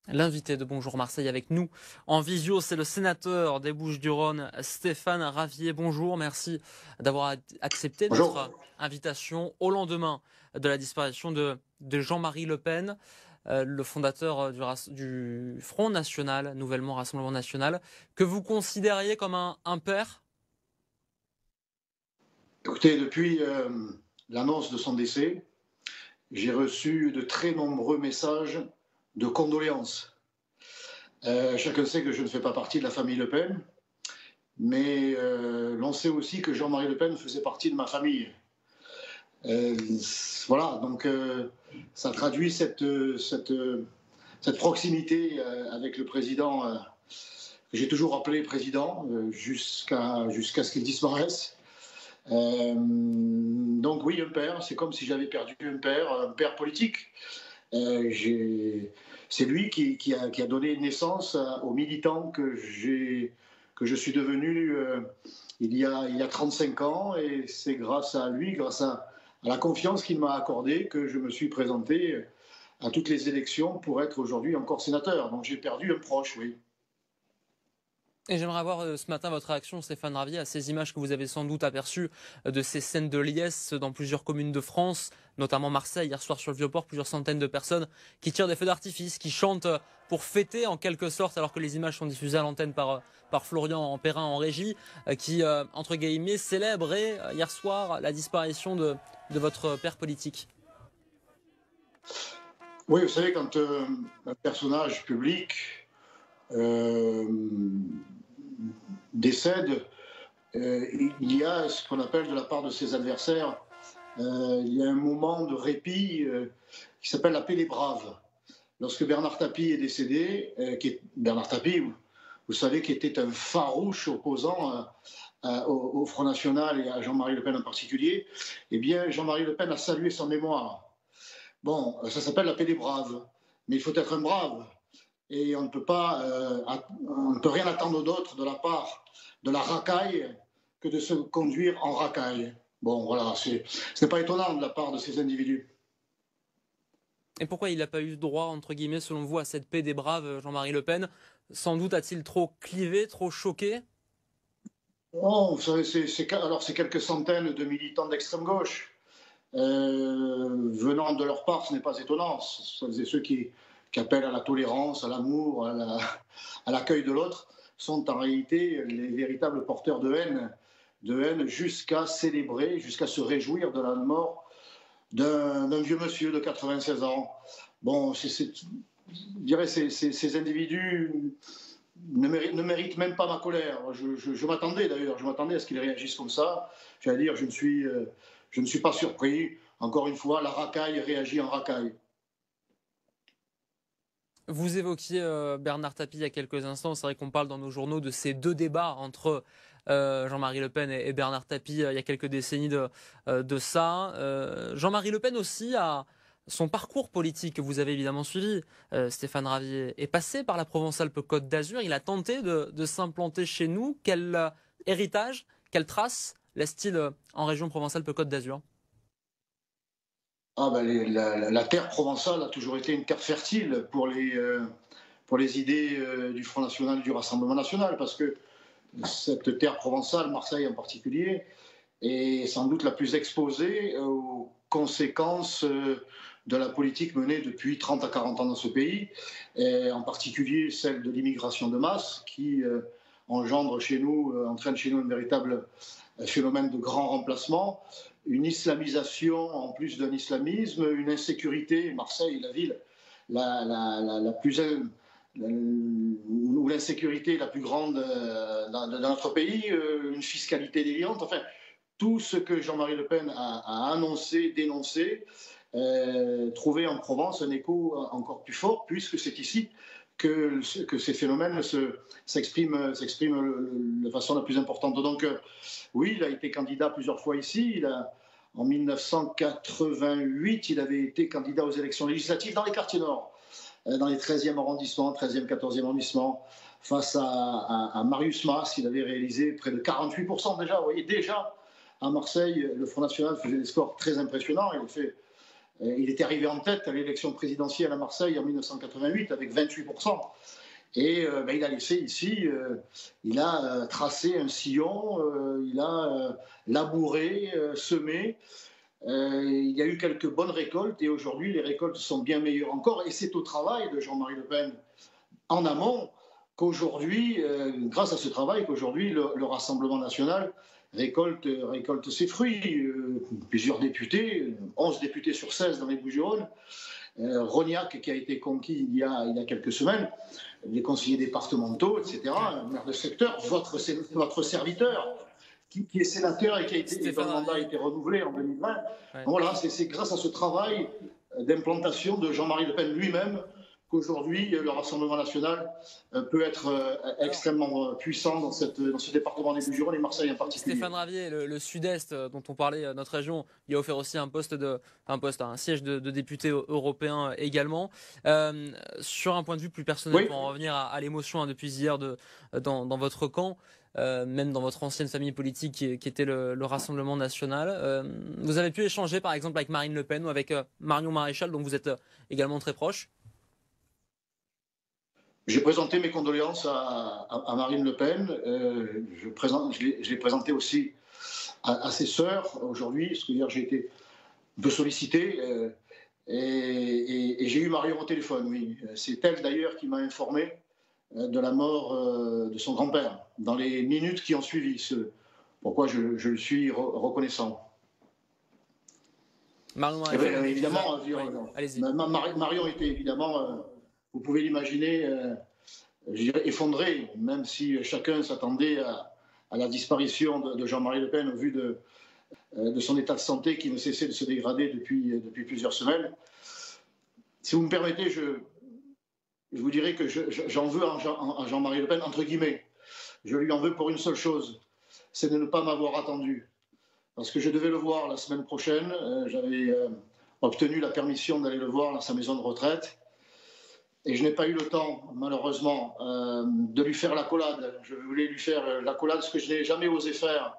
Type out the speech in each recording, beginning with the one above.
L'invité de Bonjour Marseille avec nous en visio, c'est le sénateur des Bouches-du-Rhône, Stéphane Ravier. Bonjour, merci d'avoir accepté Bonjour. notre invitation au lendemain de la disparition de Jean-Marie Le Pen, le fondateur du Front National, nouvellement Rassemblement National, que vous considériez comme un père. Écoutez, depuis l'annonce de son décès, j'ai reçu de très nombreux messages de condoléances. Chacun sait que je ne fais pas partie de la famille Le Pen, mais l'on sait aussi que Jean-Marie Le Pen faisait partie de ma famille. Euh, voilà, donc ça traduit cette proximité avec le président, que j'ai toujours appelé président, jusqu'à ce qu'il disparaisse. Donc oui, un père, c'est comme si j'avais perdu un père politique. C'est lui qui a donné naissance aux militants que je suis devenu il y a 35 ans, et c'est grâce à lui, à la confiance qu'il m'a accordée, que je me suis présenté à toutes les élections pour être aujourd'hui encore sénateur. Donc j'ai perdu un proche, oui. Et j'aimerais avoir ce matin votre réaction, Stéphane Ravier, à ces images que vous avez sans doute aperçues de ces scènes de liesse dans plusieurs communes de France, notamment Marseille, hier soir sur le Vieux-Port, plusieurs centaines de personnes qui tirent des feux d'artifice, qui chantent pour fêter en quelque sorte, alors que les images sont diffusées à l'antenne par Florian Ampérin en régie, qui, entre guillemets, célébrait hier soir la disparition de votre père politique. Oui, vous savez, quand un personnage public euh, décède, il y a ce qu'on appelle de la part de ses adversaires, il y a un moment de répit qui s'appelle la paix des braves. Lorsque Bernard Tapie est décédé, Bernard Tapie, vous savez, qui était un farouche opposant au Front National et à Jean-Marie Le Pen en particulier, eh bien, Jean-Marie Le Pen a salué son mémoire. Bon, ça s'appelle la paix des braves, mais il faut être un brave. Et on ne peut pas, on ne peut rien attendre d'autre de la part de la racaille que de se conduire en racaille. Bon, voilà, ce n'est pas étonnant de la part de ces individus. Et pourquoi il n'a pas eu droit, entre guillemets, selon vous, à cette paix des braves, Jean-Marie Le Pen? Sans doute a-t-il trop clivé, trop choqué? Bon, vous savez, alors c'est quelques centaines de militants d'extrême gauche. Venant de leur part, ce n'est pas étonnant. Celles et ceux qui appellent à la tolérance, à l'amour, à l'accueil de l'autre, sont en réalité les véritables porteurs de haine jusqu'à célébrer, jusqu'à se réjouir de la mort d'un vieux monsieur de 96 ans. Bon, je dirais ces individus ne méritent même pas ma colère. Je m'attendais d'ailleurs, je m'attendais à ce qu'ils réagissent comme ça. J'allais dire, je ne suis pas surpris. Encore une fois, la racaille réagit en racaille. Vous évoquiez Bernard Tapie il y a quelques instants. C'est vrai qu'on parle dans nos journaux de ces deux débats entre Jean-Marie Le Pen et Bernard Tapie il y a quelques décennies de ça. Jean-Marie Le Pen aussi a son parcours politique que vous avez évidemment suivi. Stéphane Ravier est passé par la Provence-Alpes-Côte d'Azur. Il a tenté de s'implanter chez nous. Quel héritage, quelle trace laisse-t-il en région Provence-Alpes-Côte d'Azur? Ah ben, la terre provençale a toujours été une terre fertile pour les idées du Front National et du Rassemblement National, parce que cette terre provençale, Marseille en particulier, est sans doute la plus exposée aux conséquences de la politique menée depuis 30 à 40 ans dans ce pays, et en particulier celle de l'immigration de masse qui entraîne chez nous un véritable phénomène de grand remplacement, une islamisation en plus d'un islamisme, une insécurité. Marseille, la ville la plus où l'insécurité est la plus grande dans notre pays, une fiscalité déviante, enfin, tout ce que Jean-Marie Le Pen a annoncé, dénoncé, trouvait en Provence un écho encore plus fort, puisque c'est ici que ces phénomènes s'expriment de façon la plus importante. Donc, oui, il a été candidat plusieurs fois ici. En 1988, il avait été candidat aux élections législatives dans les quartiers nord, dans les 13e arrondissements, 13e, 14e arrondissements, face à Marius Mas. Il avait réalisé près de 48% déjà. Vous voyez, déjà, à Marseille, le Front National faisait des scores très impressionnants. Il a fait Il était arrivé en tête à l'élection présidentielle à Marseille en 1988 avec 28%. Et il a laissé ici, il a tracé un sillon, il a labouré, semé. Il y a eu quelques bonnes récoltes et aujourd'hui les récoltes sont bien meilleures encore. Et c'est au travail de Jean-Marie Le Pen en amont qu'aujourd'hui, grâce à ce travail, qu'aujourd'hui le Rassemblement national récolte ses fruits. Plusieurs députés, 11 députés sur 16 dans les Bouches-du-Rhône. Rognac qui a été conquis il y a quelques semaines, les conseillers départementaux, etc., maire de secteur, votre serviteur, qui est sénateur et dont le mandat a été renouvelé en 2020. Ouais. Voilà, c'est grâce à ce travail d'implantation de Jean-Marie Le Pen lui-même qu'aujourd'hui le Rassemblement national peut être extrêmement puissant dans ce département des Bouches-du-Rhône et Marseille en particulier. Stéphane Ravier, le sud-est dont on parlait, notre région, il a offert aussi un siège de député européen également. Sur un point de vue plus personnel, pour en revenir à l'émotion depuis hier dans votre camp, même dans votre ancienne famille politique qui était le Rassemblement national, vous avez pu échanger par exemple avec Marine Le Pen ou avec Marion Maréchal, dont vous êtes également très proche? J'ai présenté mes condoléances à Marine Le Pen. Je l'ai présenté aussi à ses sœurs aujourd'hui, parce que hier j'ai été un peu sollicité. Et j'ai eu Marion au téléphone, oui. C'est elle d'ailleurs qui m'a informé de la mort de son grand-père, dans les minutes qui ont suivi, pourquoi je le suis reconnaissant. Marion, évidemment, Marion était évidemment... vous pouvez l'imaginer, je dirais, effondré, même si chacun s'attendait à la disparition de Jean-Marie Le Pen au vu de son état de santé qui ne cessait de se dégrader depuis plusieurs semaines. Si vous me permettez, je vous dirais que j'en veux à Jean-Marie Le Pen, entre guillemets. Je lui en veux pour une seule chose, c'est de ne pas m'avoir attendu. Parce que je devais le voir la semaine prochaine, j'avais obtenu la permission d'aller le voir dans sa maison de retraite. Et je n'ai pas eu le temps, malheureusement, de lui faire l'accolade. Je voulais lui faire l'accolade, ce que je n'ai jamais osé faire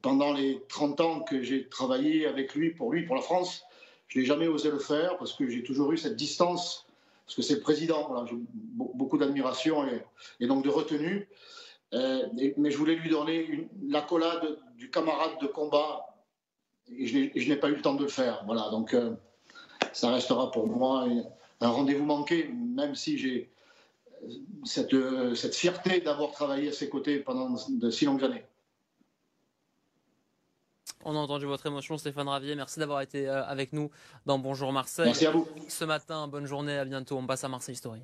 pendant les 30 ans que j'ai travaillé avec lui, pour la France. Je n'ai jamais osé le faire parce que j'ai toujours eu cette distance, parce que c'est le président. Voilà, j'ai beaucoup d'admiration et donc de retenue. Mais je voulais lui donner l'accolade du camarade de combat et je n'ai pas eu le temps de le faire. Voilà, donc ça restera pour moi un rendez-vous manqué, même si j'ai cette fierté d'avoir travaillé à ses côtés pendant de si longues années. On a entendu votre émotion, Stéphane Ravier. Merci d'avoir été avec nous dans Bonjour Marseille. Merci à vous. Ce matin, bonne journée, à bientôt. On passe à Marseille Story.